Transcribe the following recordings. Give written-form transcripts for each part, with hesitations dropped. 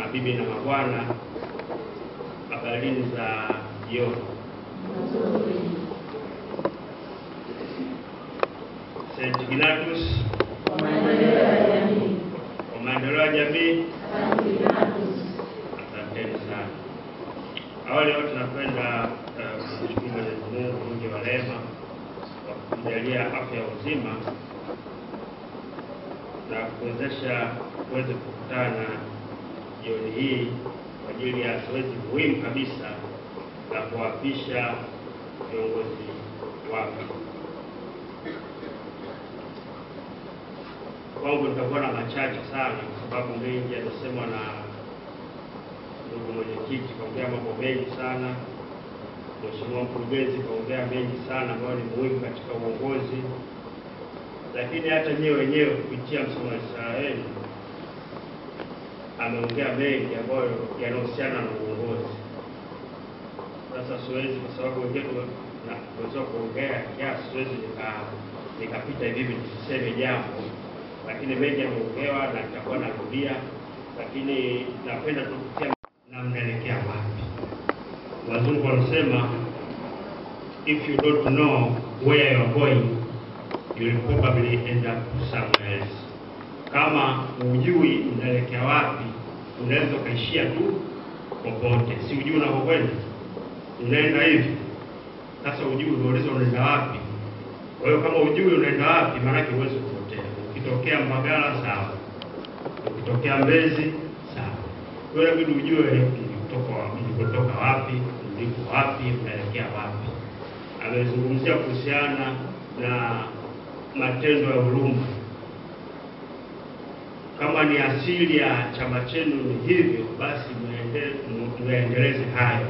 Mabibi na mabwana, habarini za jioni. St. Ignatius kwa maendeleo ya jamii. Asanteni sana. Awali yote tunapenda kumshukuru Mwenyezi Mungu mwingi wa rehema kwa kujalia afya uzima na kuwezesha tuweze kukutana jioni hii kwa ajili ya zoezi muhimu kabisa la kuapisha viongozi wapya. Kwangu nitakuwa na machache sana kwa sababu mengi yamesemwa na ndugu mwenyekiti, kaongea mambo mengi sana. Mheshimiwa mkurugenzi kaongea mengi sana ambayo ni muhimu katika uongozi. Lakini hata nyewe wenyewe kupitia msomaji Israeli ameongea mengi ambayo yanahusiana na uongozi. Sasa siwezi, kwa sababu wengine na kuweza kuongea kiasi, siwezi nikapita hivi niseme jambo, lakini mengi yameongewa na nitakuwa narudia, lakini napenda tu kutia na mnaelekea wapi. Wazungu wanasema if you don't know where you are going, you will probably end up somewhere else. Kama hujui unaelekea wapi, unaweza kaishia tu popote. Si hujui unakokwenda, unaenda hivi. Sasa hujui unauliza unaenda wapi. Kwa hiyo kama hujui unaenda wapi, maana yake huwezi kupotea. Ukitokea Mbagala sawa, ukitokea Mbezi sawa. Kwa hiyo inabidi ujue kutoka wapi, uliko wapi, unaelekea wapi. Amezungumzia kuhusiana na matendo ya huruma. Kama ni asili ya chama chenu ni hivyo, basi muendeleze hayo,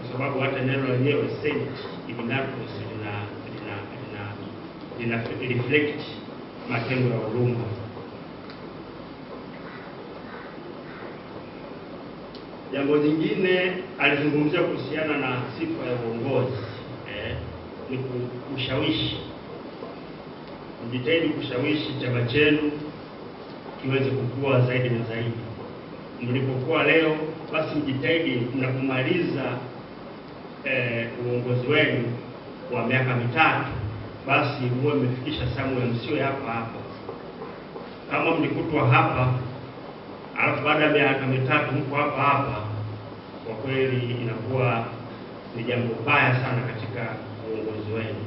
kwa sababu hata neno lenyewe St. Ignatius lina reflect matendo ya huruma. Jambo lingine alizungumzia kuhusiana na sifa ya uongozi, ni kushawishi. Mjitahidi kushawishi chama chenu kiweze kukua zaidi na zaidi. Mlipokuwa leo, basi mjitahidi na kumaliza uongozi wenu wa miaka 3, basi muwe mmefikisha somewhere, msiwe hapa hapo. Kama mlikutwa hapa alafu baada ya miaka 3 mko hapa, kwa kweli inakuwa ni jambo baya sana katika uongozi wenu.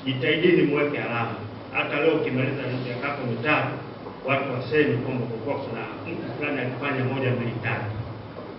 Jitahidini muweke alama. Hata leo ukimaliza miaka 3, watu waseme kwamba kwa kuna mtu fulani alifanya 1, 2, 3.